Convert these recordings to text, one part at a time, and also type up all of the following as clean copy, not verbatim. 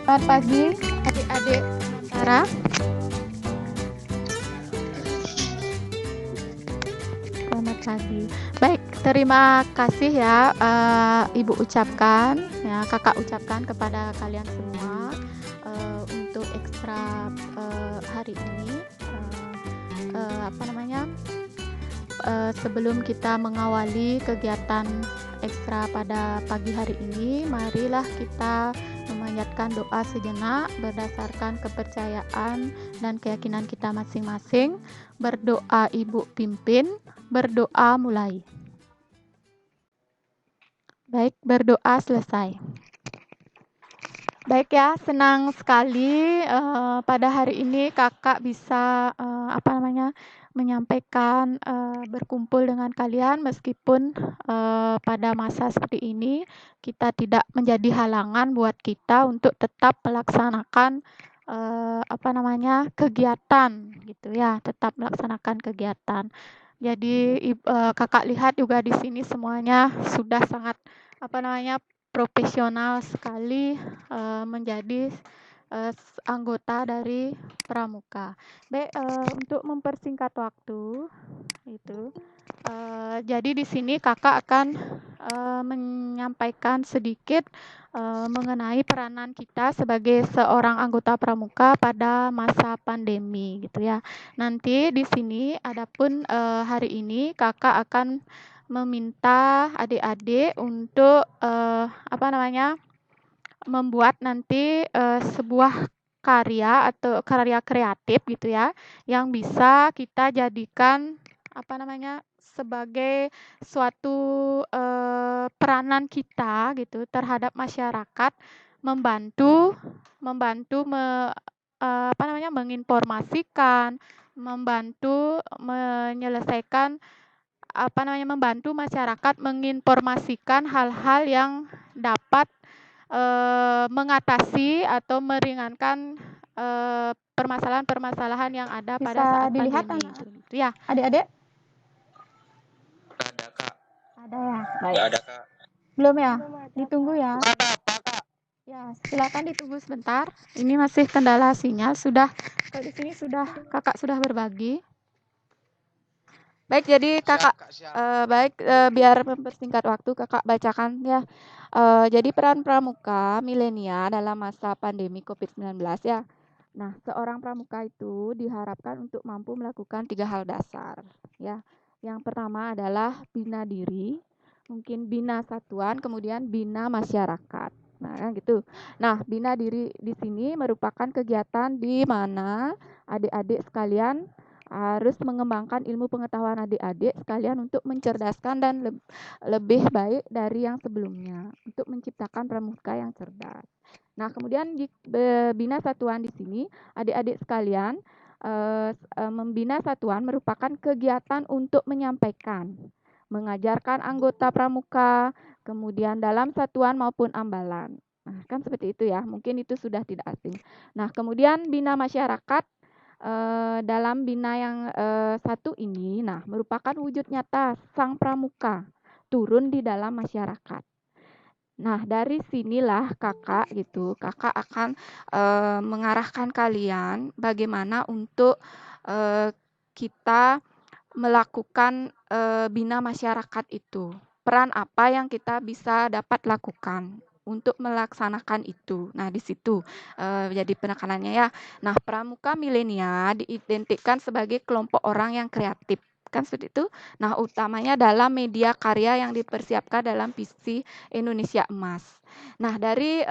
Selamat pagi adik-adik Nusantara. Selamat pagi. Baik, terima kasih ya Ibu ucapkan, ya Kakak ucapkan kepada kalian semua untuk ekstra hari ini. Sebelum kita mengawali kegiatan ekstra pada pagi hari ini, marilah kita memanjatkan doa sejenak berdasarkan kepercayaan dan keyakinan kita masing-masing. Berdoa Ibu pimpin, berdoa mulai. Baik, berdoa selesai. Baik ya, senang sekali pada hari ini kakak bisa menyampaikan berkumpul dengan kalian meskipun pada masa seperti ini kita tidak menjadi halangan buat kita untuk tetap melaksanakan kegiatan gitu ya, tetap melaksanakan kegiatan. Jadi kakak lihat juga di sini semuanya sudah sangat profesional sekali menjadi anggota dari pramuka. Baik, untuk mempersingkat waktu itu, jadi di sini kakak akan menyampaikan sedikit mengenai peranan kita sebagai seorang anggota pramuka pada masa pandemi, gitu ya. Nanti di sini, adapun hari ini kakak akan meminta adik-adik untuk membuat nanti sebuah karya atau karya kreatif gitu ya, yang bisa kita jadikan sebagai suatu peranan kita gitu terhadap masyarakat, membantu menginformasikan, membantu menyelesaikan membantu masyarakat menginformasikan hal-hal yang dapat mengatasi atau meringankan permasalahan-permasalahan yang ada pada saat dilihat pandemi itu. Ya, adik-adik? Ada, Kak. Ada ya? Baik. Nggak ada, Kak. Belum ya? Ditunggu ya. Ada apa, Kak? Ya, silakan ditunggu sebentar. Ini masih kendala sinyal. Sudah kalau di sini kakak sudah berbagi. Baik, jadi kakak biar mempersingkat waktu kakak bacakan ya. Jadi peran pramuka milenial dalam masa pandemi COVID-19 ya. Nah, seorang pramuka itu diharapkan untuk mampu melakukan 3 hal dasar ya. Yang pertama adalah bina diri, mungkin bina satuan, kemudian bina masyarakat. Nah, kan gitu. Nah, bina diri di sini merupakan kegiatan di mana adik-adik sekalian harus mengembangkan ilmu pengetahuan adik-adik sekalian untuk mencerdaskan dan lebih baik dari yang sebelumnya untuk menciptakan pramuka yang cerdas. Nah, kemudian bina satuan di sini adik-adik sekalian membina satuan merupakan kegiatan untuk menyampaikan, mengajarkan anggota pramuka, kemudian dalam satuan maupun ambalan. Nah, kan seperti itu ya, mungkin itu sudah tidak asing. Nah, kemudian bina masyarakat dalam bina yang satu ini, nah merupakan wujud nyata sang pramuka turun di dalam masyarakat. Nah, dari sinilah kakak akan mengarahkan kalian bagaimana untuk kita melakukan bina masyarakat itu. Peran apa yang kita bisa dapat lakukan untuk melaksanakan itu. Nah, di situ jadi penekanannya ya. Nah, pramuka milenial diidentikan sebagai kelompok orang yang kreatif. Kan seperti itu. Nah, utamanya dalam media karya yang dipersiapkan dalam visi Indonesia Emas. Nah, dari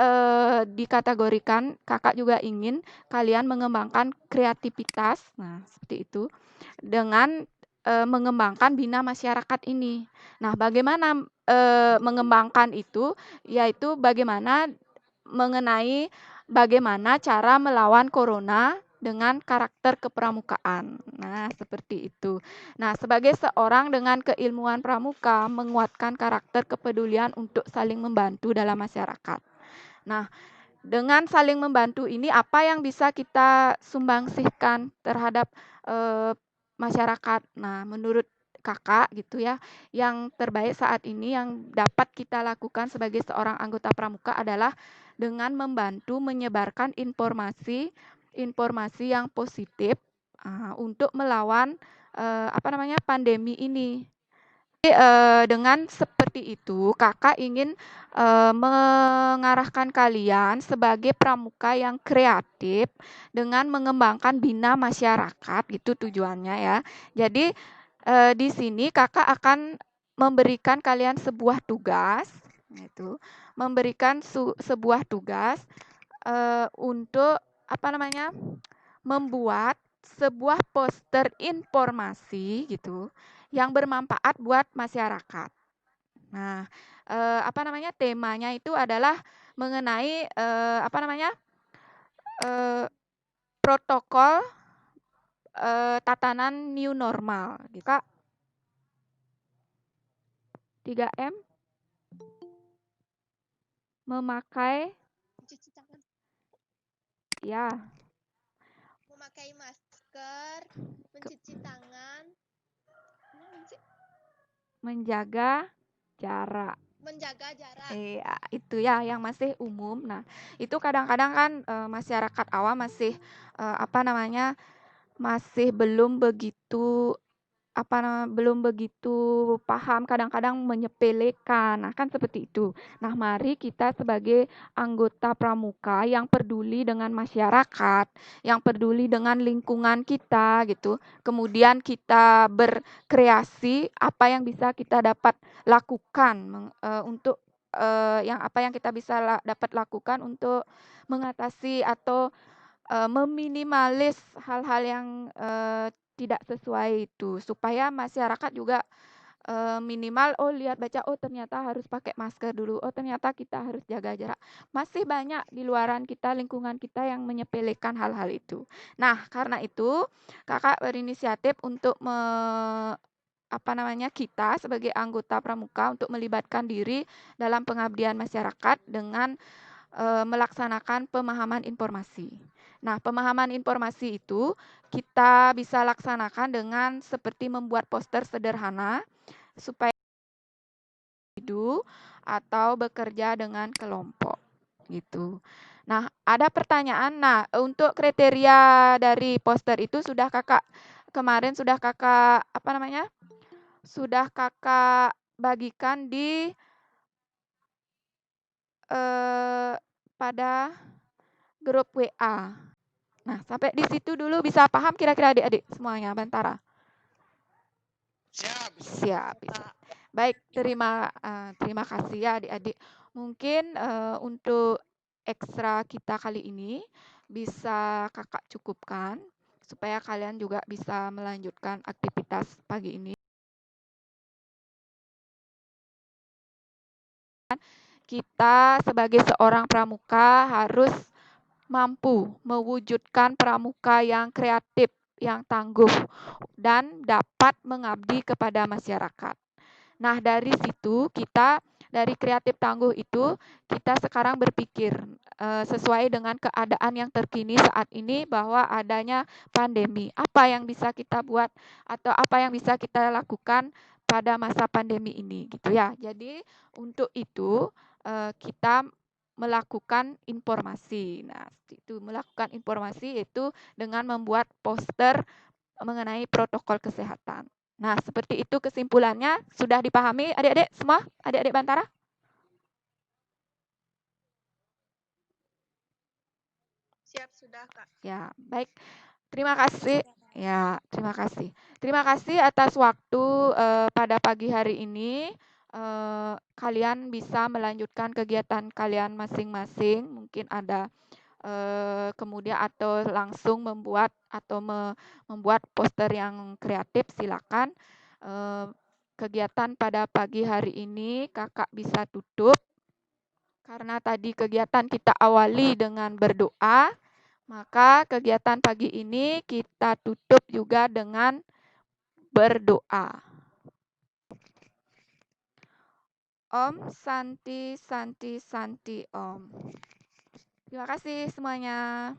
dikategorikan, kakak juga ingin kalian mengembangkan kreativitas. Nah, seperti itu. Dengan mengembangkan bina masyarakat ini. Nah, bagaimana mengembangkan itu, yaitu bagaimana mengenai bagaimana cara melawan corona dengan karakter kepramukaan. Nah, seperti itu. Nah, sebagai seorang dengan keilmuan pramuka, menguatkan karakter kepedulian untuk saling membantu dalam masyarakat. Nah, dengan saling membantu ini, apa yang bisa kita sumbangsihkan terhadap masyarakat? Nah, menurut kakak gitu ya, yang terbaik saat ini yang dapat kita lakukan sebagai seorang anggota pramuka adalah dengan membantu menyebarkan informasi yang positif untuk melawan pandemi ini. Jadi, dengan seperti itu, Kakak ingin mengarahkan kalian sebagai pramuka yang kreatif dengan mengembangkan bina masyarakat, gitu tujuannya ya. Jadi, di sini Kakak akan memberikan kalian sebuah tugas, gitu, memberikan sebuah tugas untuk membuat sebuah poster informasi gitu yang bermanfaat buat masyarakat. Nah, temanya itu adalah mengenai protokol tatanan new normal, gitu. Kak, 3M memakai Cuci tangan. ya Memakai masker, mencuci tangan, menjaga jarak. menjaga jarak. Itu ya yang masih umum. Nah, itu kadang-kadang kan masyarakat awam masih masih belum begitu paham, kadang-kadang menyepelekan. Nah, kan seperti itu. Nah, mari kita sebagai anggota pramuka yang peduli dengan masyarakat, yang peduli dengan lingkungan kita gitu. Kemudian kita berkreasi apa yang bisa kita dapat lakukan untuk yang kita bisa dapat lakukan untuk mengatasi atau meminimalis hal-hal yang tidak sesuai itu, supaya masyarakat juga minimal lihat baca ternyata harus pakai masker dulu, ternyata kita harus jaga jarak. Masih banyak di luaran kita, lingkungan kita yang menyepelekan hal-hal itu. Nah, karena itu Kakak berinisiatif untuk kita sebagai anggota pramuka untuk melibatkan diri dalam pengabdian masyarakat dengan melaksanakan pemahaman informasi. Nah, pemahaman informasi itu kita bisa laksanakan dengan seperti membuat poster sederhana supaya individu atau bekerja dengan kelompok gitu. Nah, ada pertanyaan. Nah, untuk kriteria dari poster itu sudah Kakak sudah Kakak bagikan di pada grup WA. Nah, sampai di situ dulu bisa paham kira-kira adik-adik semuanya, Bantara? Siap. Bisa. Baik, terima kasih ya adik-adik. Mungkin untuk ekstra kita kali ini bisa Kakak cukupkan supaya kalian juga bisa melanjutkan aktivitas pagi ini. Kita sebagai seorang pramuka harus mampu mewujudkan pramuka yang kreatif, yang tangguh, dan dapat mengabdi kepada masyarakat. Nah, dari situ dari kreatif tangguh itu, kita sekarang berpikir sesuai dengan keadaan yang terkini saat ini bahwa adanya pandemi. Apa yang bisa kita buat atau apa yang bisa kita lakukan pada masa pandemi ini gitu ya. Jadi untuk itu kita melakukan informasi. Nah, itu melakukan informasi itu dengan membuat poster mengenai protokol kesehatan. Nah, seperti itu kesimpulannya. Sudah dipahami adik-adik semua? Adik-adik Bantara? Siap sudah, Kak. Ya, baik. Terima kasih. Ya, terima kasih. Terima kasih atas waktu pada pagi hari ini. Kalian bisa melanjutkan kegiatan kalian masing-masing. Mungkin ada kemudian atau langsung membuat poster yang kreatif, silakan. Kegiatan pada pagi hari ini Kakak bisa tutup karena tadi kegiatan kita awali dengan berdoa, maka kegiatan pagi ini kita tutup juga dengan berdoa. Om Santi Santi Santi Om. Terima kasih semuanya.